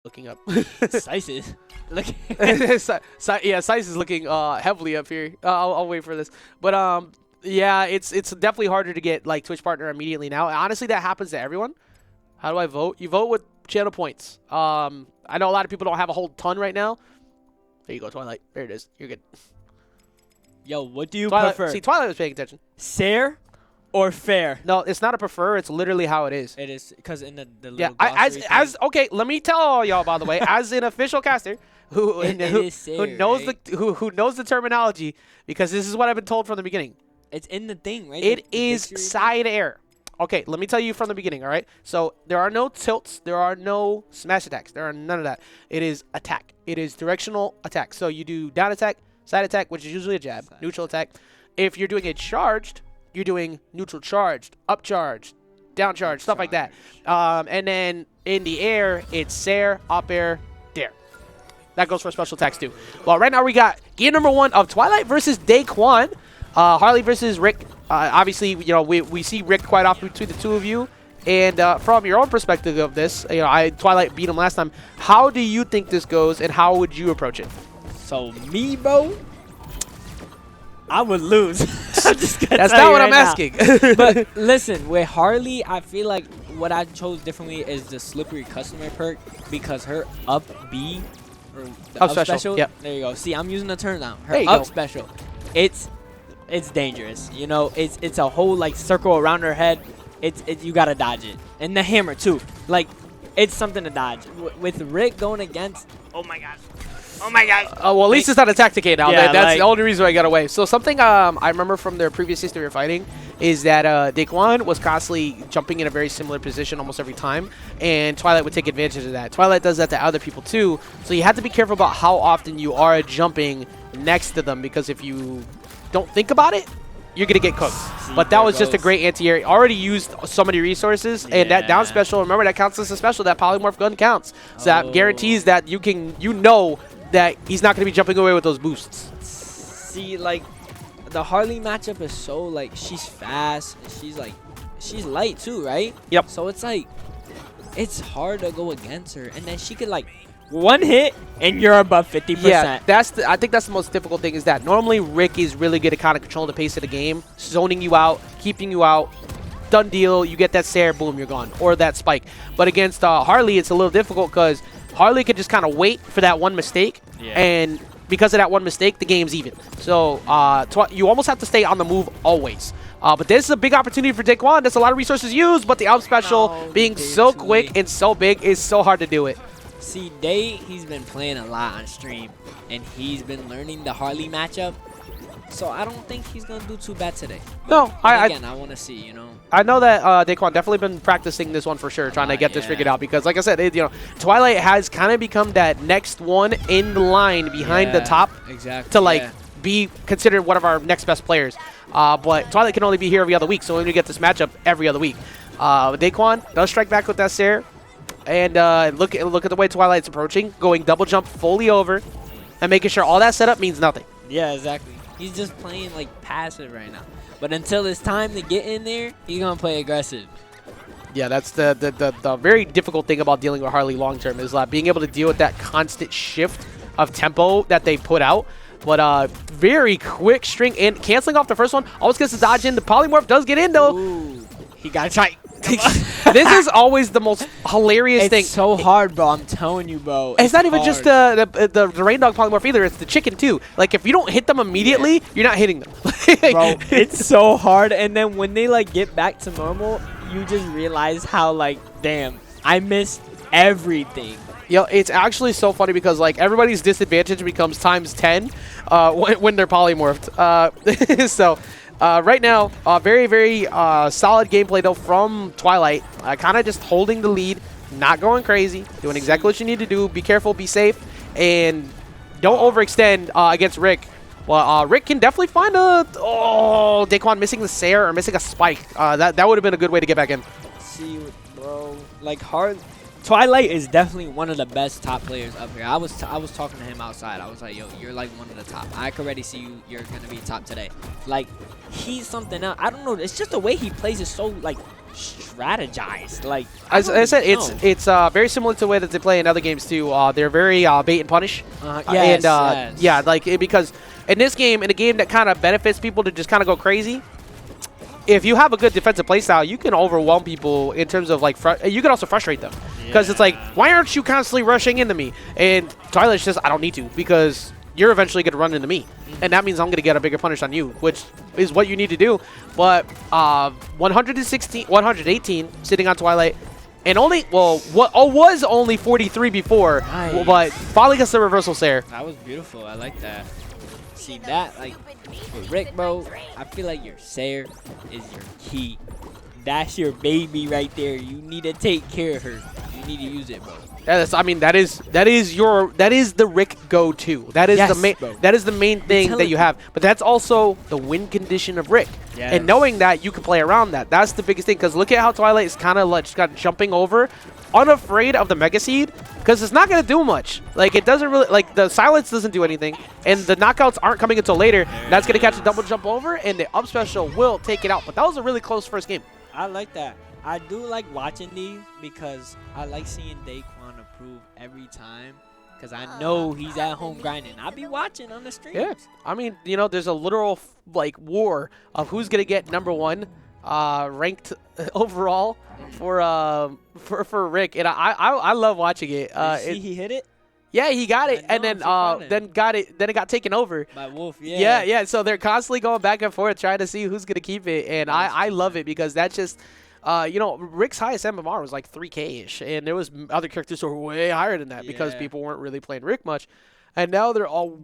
looking up. Sices. Look. Yeah, Sice is looking heavily up here. I'll wait for this. But yeah, it's definitely harder to get like Twitch partner immediately now. Honestly, that happens to everyone. How do I vote? You vote with channel points. I know a lot of people don't have a whole ton right now. There you go, Twilight. There it is. You're good. Yo, what do you Twilight, prefer? see, Twilight was paying attention. Fair or fair? No, it's not a prefer. It's literally how it is. It is because in the little Yeah, glossary as thing, okay. Let me tell all y'all, by the way, as an official caster who knows right? who knows the terminology, because this is what I've been told from the beginning. it's in the thing, right? It The is dictionary side air. Okay, let me tell you from the beginning, all right? So there are no tilts. There are no smash attacks. There are none of that. It is attack. It is directional attack. So you do down attack, side attack, which is usually a jab, neutral attack. If you're doing it charged, you're doing neutral charged, up charged, down charged, stuff like that. And then in the air, it's Sair, up air, dare. That goes for special attacks too. Well, right now we got game number 1 of Twilight versus Daykwion. Harley versus Rick. Obviously, you know, we see Rick quite often between the two of you. And from your own perspective of this, you know, Twilight beat him last time. How do you think this goes, and how would you approach it? So me, bro, I would lose. That's not what I'm asking. But listen, with Harley, I feel like what I chose differently is the slippery customer perk because her up B or the Up special, yep. There you go. See, I'm using the turn now. Her There you up go. special, it's dangerous. You know, it's a whole like circle around her head. You gotta dodge it, and the hammer too. Like, it's something to dodge. With Rick going against, oh my gosh. Oh my god. Well, at least it's not a tacticate now. Yeah, That's like, the only reason I got away. So something I remember from their previous history of fighting is that Daykwion was constantly jumping in a very similar position almost every time, and Twilight would take advantage of that. Twilight does that to other people too, so you have to be careful about how often you are jumping next to them, because if you don't think about it, you're going to get cooked. But that was just a great anti-air. Already used so many resources, and that down special, remember, that counts as a special. That polymorph gun counts. So that guarantees that you know that he's not going to be jumping away with those boosts. See, like, the Harley matchup is so, like, she's fast. And she's light, too, right? Yep. So it's, like, it's hard to go against her. And then she could, like, one hit, and you're above 50%. Yeah, I think that's the most difficult thing, is that normally Rick is really good at kind of controlling the pace of the game, zoning you out, keeping you out. Done deal. You get that Sair, boom, you're gone. Or that spike. But against Harley, it's a little difficult because Harley could just kind of wait for that one mistake, and because of that one mistake, the game's even. So you almost have to stay on the move always. But this is a big opportunity for Daykwion. That's a lot of resources used, but the up special being so quick and so big is so hard to do it. See, he's been playing a lot on stream, and he's been learning the Harley matchup. So I don't think he's going to do too bad today. No, I want to see, you know. I know that Daykwion definitely been practicing this one for sure, trying to get this figured out, because like I said, you know, Twilight has kind of become that next one in the line behind the top to like be considered one of our next best players. But Twilight can only be here every other week, so we're going to get this matchup every other week. Daykwion does strike back with that Sair, and look at the way Twilight's approaching, going double jump fully over, and making sure all that setup means nothing. Yeah, exactly. He's just playing like passive right now. But until it's time to get in there, he's going to play aggressive. Yeah, that's the very difficult thing about dealing with Harley long term, is being able to deal with that constant shift of tempo that they put out. But very quick string and canceling off the first one. Almost gets the dodge in. The polymorph does get in though. Ooh, he got to try. This is always the most hilarious thing. It's so hard, bro. I'm telling you, bro. It's not even just the rain dog polymorph either. It's the chicken too. Like, if you don't hit them immediately, you're not hitting them. Bro, it's so hard. And then when they like get back to normal, you just realize how like, damn, I missed everything. Yo, it's actually so funny because like everybody's disadvantage becomes times 10 when they're polymorphed. So. Right now, very, very solid gameplay, though, from Twilight. Kind of just holding the lead, not going crazy, doing exactly what you need to do. Be careful, be safe, and don't overextend against Rick. Well, Rick can definitely find Daykwion missing the Sair or missing a spike. That would have been a good way to get back in. See, bro, like Twilight is definitely one of the best top players up here. I was talking to him outside. I was like, yo, you're like one of the top. I could already see you're going to be top today. Like, he's something else. I don't know. It's just the way he plays is so, like, strategize. Like As I said, it's very similar to the way that they play in other games too. They're very bait and punish. Yes, And yeah, like because in this game, in a game that kind of benefits people to just kind of go crazy, if you have a good defensive playstyle, you can overwhelm people in terms of like you can also frustrate them because it's like, why aren't you constantly rushing into me? And Twilight says, I don't need to because you're eventually going to run into me, and that means I'm going to get a bigger punish on you, which is what you need to do. But 118 sitting on Twilight, and only was only 43 before, but finally gets the reversal Sair. That was beautiful. I like that. See that, like with Rick, bro, I feel like your Sair is your key. That's your baby right there. You need to take care of her. You need to use it, bro. I mean, that is the Rick go-to. That is the main thing that you have. But that's also the win condition of Rick. Yes. And knowing that you can play around that, that's the biggest thing. Because look at how Twilight is kind of like just got jumping over, unafraid of the Mega Seed, because it's not going to do much. Like, it doesn't really, like, the silence doesn't do anything, and the knockouts aren't coming until later. That's going to catch a double jump over, and the up special will take it out. But that was a really close first game. I like that. I do like watching these because I like seeing Daykwion improve every time, because I know he's at home grinding. I'll be watching on the stream. Yeah, I mean, you know, there's a literal like war of who's gonna get #1 ranked overall for Rick, and I love watching it. See, he hit it. Yeah, he got it, and then it got taken over by Wolf. Yeah. Yeah. So they're constantly going back and forth trying to see who's gonna keep it, and I love it because that's just. You know, Rick's highest MMR was like 3K-ish, and there was other characters who were way higher than that because people weren't really playing Rick much, and now they're all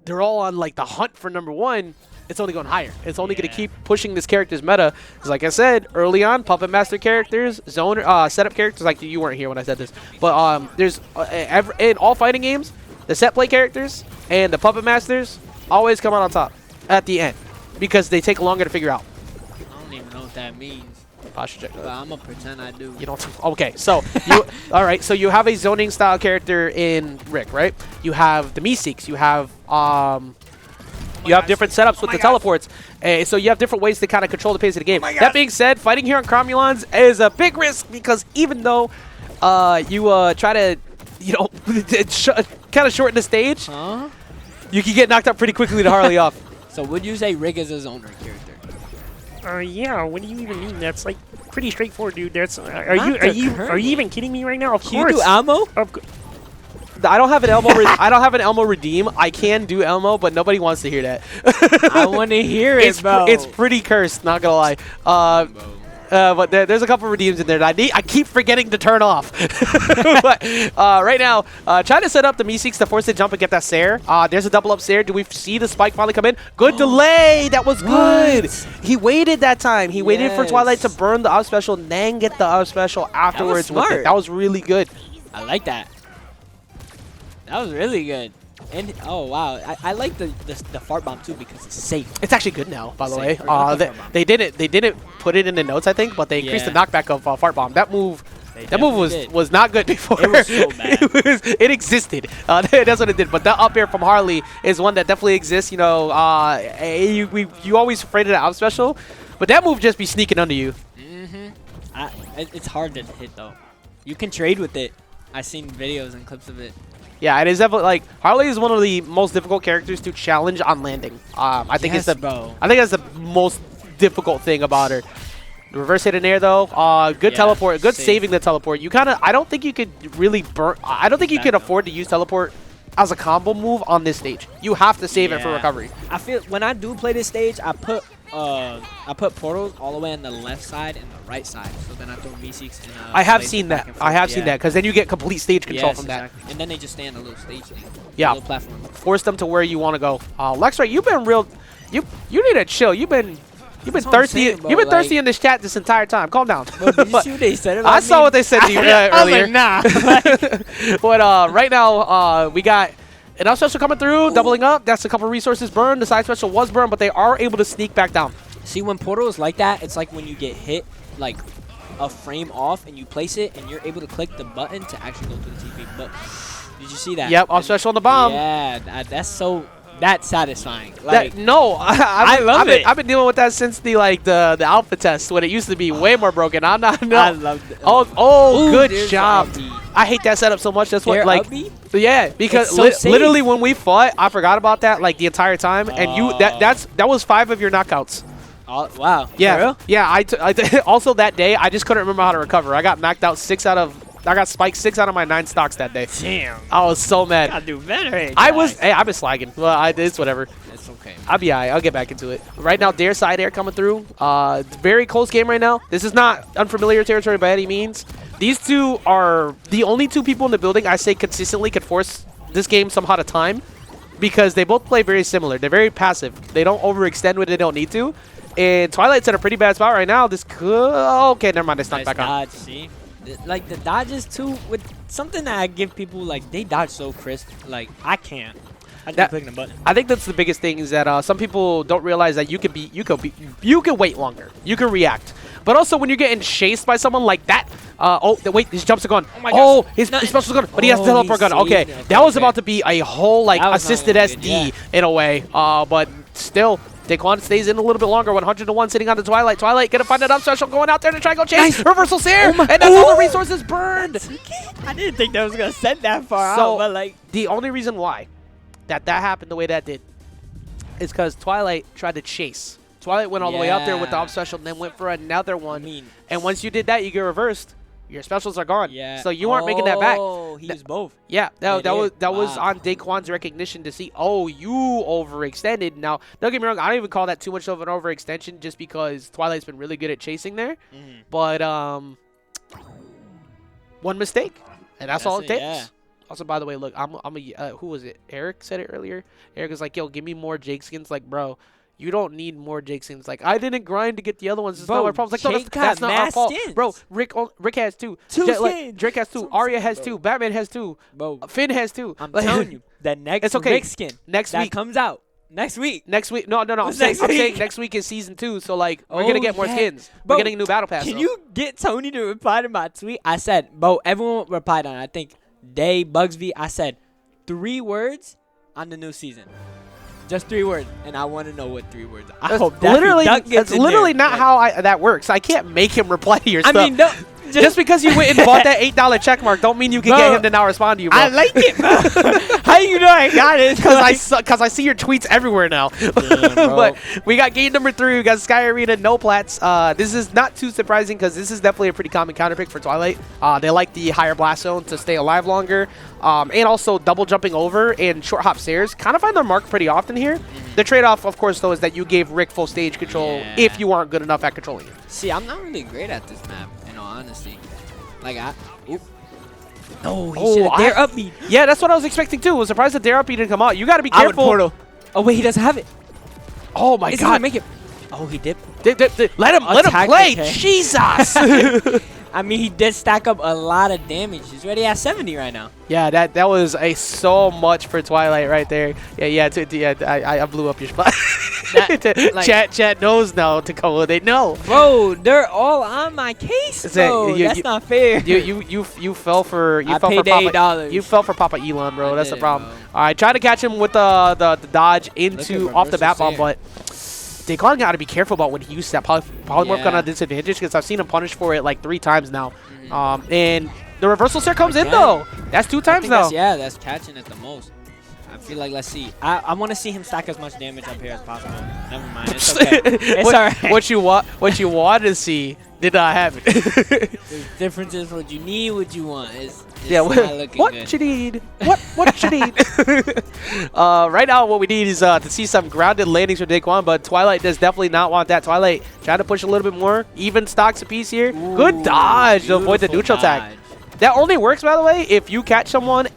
on like the hunt for #1. It's only going higher. It's only going to keep pushing this character's meta. Because like I said early on, Puppet Master characters, zone setup characters. Like you weren't here when I said this, but there's in all fighting games, the set play characters and the Puppet Masters always come out on top at the end because they take longer to figure out. I don't even know what that means. Check but I'm gonna pretend I do. You don't. Okay, so all right. So you have a zoning style character in Rick, right? You have the Meeseeks. You have you have different setups with the teleports. So you have different ways to kind of control the pace of the game. That being said, fighting here on Cromulons is a big risk because even though you try to, you know, kind of shorten the stage, you can get knocked out pretty quickly to Harley off. So would you say Rick is a zoner character? Yeah. What do you even mean? That's like pretty straightforward, dude. That's are you even kidding me right now? Of course. You do Elmo? I don't have an Elmo. I don't have an Elmo redeem. I can do Elmo, but nobody wants to hear that. I want to hear it, bro. It's pretty cursed. Not gonna lie. But there's a couple redeems in there that I keep forgetting to turn off. But right now, trying to set up the Meeseeks to force the jump and get that Sair. There's a double up Sair. Do we see the spike finally come in? Good delay. That was good. He waited that time. He waited for Twilight to burn the up special and then get the up special afterwards. That was really good. I like that. That was really good. And oh wow, I like the fart bomb too because it's safe. It's actually good now, by the way. They didn't put it in the notes, I think, but they increased the knockback of fart bomb. That move was not good before. It was so bad. It existed. That's what it did. But that up air from Harley is one that definitely exists. You know, you always afraid of the out special, but that move just be sneaking under you. It's hard to hit though. You can trade with it. I've seen videos and clips of it. Yeah, it is definitely like Harley is one of the most difficult characters to challenge on landing. I think that's the most difficult thing about her. The reverse hit in air though, good teleport, good saving the teleport. You kind of, I don't think you could really burn. I don't think you can afford to use teleport as a combo move on this stage. You have to save it for recovery. I feel when I do play this stage, I put portals all the way on the left side and the right side, so then I throw Meeseeks and I have seen that. I have seen that because then you get complete stage control from that. And then they just stay on a little stage thing. Yeah, little platform. Force them to where you want to go. Lexray, you've been real. You need to chill. You've been thirsty. You've been thirsty in this chat this entire time. Calm down. Bro, did you see what they said about I saw what they said to you earlier. I was like, nah. But right now, we got an up special coming through, doubling up. That's a couple resources burned. The side special was burned, but they are able to sneak back down. See, when portal is like that, it's like when you get hit like a frame off and you place it and you're able to click the button to actually go to the TP. But did you see that? Yep, up special on the bomb. Yeah, that's so That's satisfying. Like, No, I love it. I've been dealing with that since the alpha test when it used to be way more broken. I'm not. No. I love it. Oh, Ooh, good there's job. the up I hate that setup so much. That's what Air like. up B? Yeah, because It's so safe. literally when we fought, I forgot about that like the entire time, and that was 5 of your knockouts. Oh, wow. For Yeah, real? yeah. Also that day, I just couldn't remember how to recover. I got knocked out I got spiked 6 out of my 9 stocks that day. Damn. I was so mad. Gotta do better. Hey, I've been slagging. Well, it's whatever. It's okay. I'll be alright. I'll get back into it. Right now, Dare side air coming through. It's a very close game right now. This is not unfamiliar territory by any means. These two are the only 2 people in the building I say consistently could force this game somehow to time, because they both play very similar. They're very passive. They don't overextend when they don't need to. And Twilight's in a pretty bad spot right now. This could... Okay, never mind. They snuck Nice back on. dodge, see? Like, the dodges, too, with something that I give people, like, they dodge so crisp. Like, I can't. I just clicking the button. I think that's the biggest thing is that some people don't realize that you can wait longer. You can react. But also when you're getting chased by someone like that, wait, his jumps are gone. Oh my Oh, gosh. his No, special's gone, but he has the oh, teleport he gun. Okay, saved it. that was Okay. about to be a whole like That was not assisted gonna SD be good, in a way. But still, Daykwion stays in a little bit longer. 100-1 sitting on the Twilight. Twilight gonna find that up special, going out there to try and go chase. Nice. Reversal Seer, Oh my- and that's all the resources burned. I didn't think that was going to send that far So, out, but, like... The only reason why that happened the way that did is because Twilight tried to chase. Twilight went all the way up there with the Yeah. up special and then went for another one. I mean... And once you did that, you get reversed. Your specials are gone. Yeah. So you aren't making that back. Oh, he used both. Yeah, that was Wow. on Dakwon's recognition to see, oh, you overextended. Now, don't get me wrong, I don't even call that too much of an overextension just because Twilight's been really good at chasing there. Mhm. But one mistake, and that's all it takes. yeah. Also, by the way, look, who was it? Eric said it earlier. Eric was like, yo, give me more Jake skins. Like, bro, you don't need more Jake skins. Like, I didn't grind to get the other ones. It's Bro, not my problem. Like, no, Jake that's got not our mad fault. skins. Bro, Rick has 2. Two Like, skins. Drake has 2. Two Arya skins, has bro. 2. Batman has 2. Bro, Finn has 2. I'm Like, telling you, the next It's okay. Rick skin next that week. comes out next week. Next week. No. I'm Next saying week. next week is season 2. So, like, we're Oh, going to get more yeah. skins. Bro, we're getting a new battle pass. Can so. you get Tony to reply to my tweet? I said, bro, everyone replied on it. I think Day, Bugsby, I said 3 words on the new season. Just 3 words, and I want to know what 3 words are. I That's hope Daffy literally, Duck gets that's in literally there. not how that works. I can't make him reply to your I stuff. mean, no, just because you went and bought that $8 check mark don't mean you can Bro, get him to now respond to you, bro. I like it, bro. How you know I got it? Because I see your tweets everywhere now. bro. But we got game number 3. We got Sky Arena, no plats. This is not too surprising because this is definitely a pretty common counterpick for Twilight. They like the higher blast zone to stay alive longer. And also double jumping over and short hop stairs kind of find their mark pretty often here. The trade-off, of course, though, is that you gave Rick full stage control Yeah. if you aren't good enough at controlling it. See, I'm not really great at this map, in all honesty. Like, oop. No, he should have dare up me. Yeah, that's what I was expecting too. I was surprised that Dare Up didn't come out. You got to be I would careful. portal. Oh, wait, he doesn't have it. Oh my Is he gonna God! make it? Oh, he did. Let him Attack play. the K. Jesus. I mean, he did stack up a lot of damage. He's already at 70 right now. Yeah, that was so much for Twilight right there. Yeah. I blew up your spot. Like- Chat knows now to go. They know. Bro, they're all on my case, Is that- bro. you- That's not fair. You fell for I fell for paid Papa. $8. You fell for Papa Elon, bro. I That's did, the problem. bro. All right, try to catch him with the dodge Look into at off the reversal bat bomb, Seer. but Daykwion got to be careful about when he uses that polymorph gun Yeah. on disadvantage because I've seen him punished for it like 3 times now. And the reversal Seer comes in Again. though. That's 2 I times think now. that's catching it the most. I feel like, let's see. I want to see him stack as much damage up here as possible. Never mind. It's okay. It's what, alright. what you want to see did not happen. The difference is what you need, what you want. It's Yeah, not looking what good. you need? What you need? Right now, what we need is to see some grounded landings from Daykwion, but Twilight does definitely not want that. Twilight trying to push a little bit more. Even stocks a piece here. Good dodge to avoid the Beautiful neutral attack. dodge. That only works, by the way, if you catch someone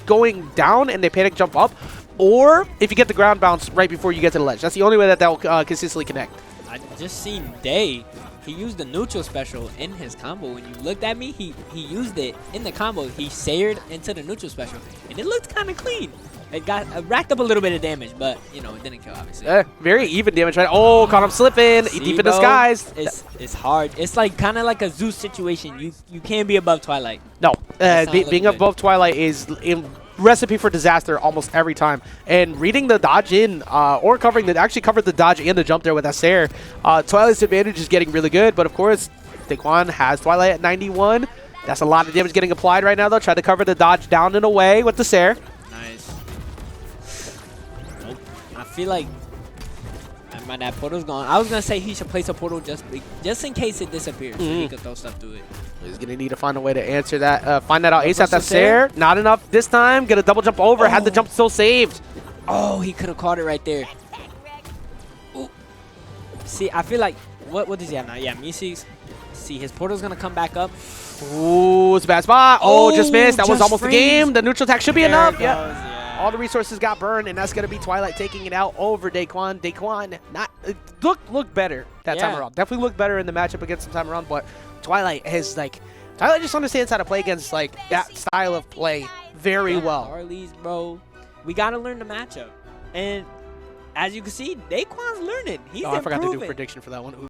going down and they panic jump up, or if you get the ground bounce right before you get to the ledge. That's the only way that will consistently connect. I just seen Day. He used the neutral special in his combo. When you looked at me, he used it in the combo. He sayered into the neutral special, and it looked kind of clean. It got racked up a little bit of damage, but you know it didn't kill obviously. Very even damage, right? Oh, caught him slipping See, deep in the bro? skies. It's hard. It's like kind of like a Zeus situation. You can't be above Twilight. No, That's not being looking good. above Twilight is recipe for disaster almost every time. And reading the dodge in, or covering the, actually covered the dodge and the jump there with that Sair. Twilight's advantage is getting really good, but of course, Daykwion has Twilight at 91. That's a lot of damage getting applied right now, though. Try to cover the dodge down and away with the Sair. Nice. I feel like that portal's gone. I was gonna say he should place a portal just in case it disappears. So he could throw stuff through it. He's gonna need to find a way to answer that. Find that out ASAP. That Sair, not enough this time. Get a double jump over. Had the jump still saved. Oh, he could have caught it right there. Ooh. See, I feel like what does he have now? Yeah, Meeseeks. See, his portal's gonna come back up. Ooh, it's a bad spot. Oh, just missed. That was almost the game. The neutral attack should be enough. Yeah. All the resources got burned, and that's going to be Twilight taking it out over Daykwion. Daykwion not looked better that time around. Definitely looked better in the matchup against some time around, but Twilight just understands how to play against like that style of play very well. Harley's, bro. We got to learn the matchup. And as you can see, Daquan's learning. He's improving. I forgot to do a prediction for that one. Ooh.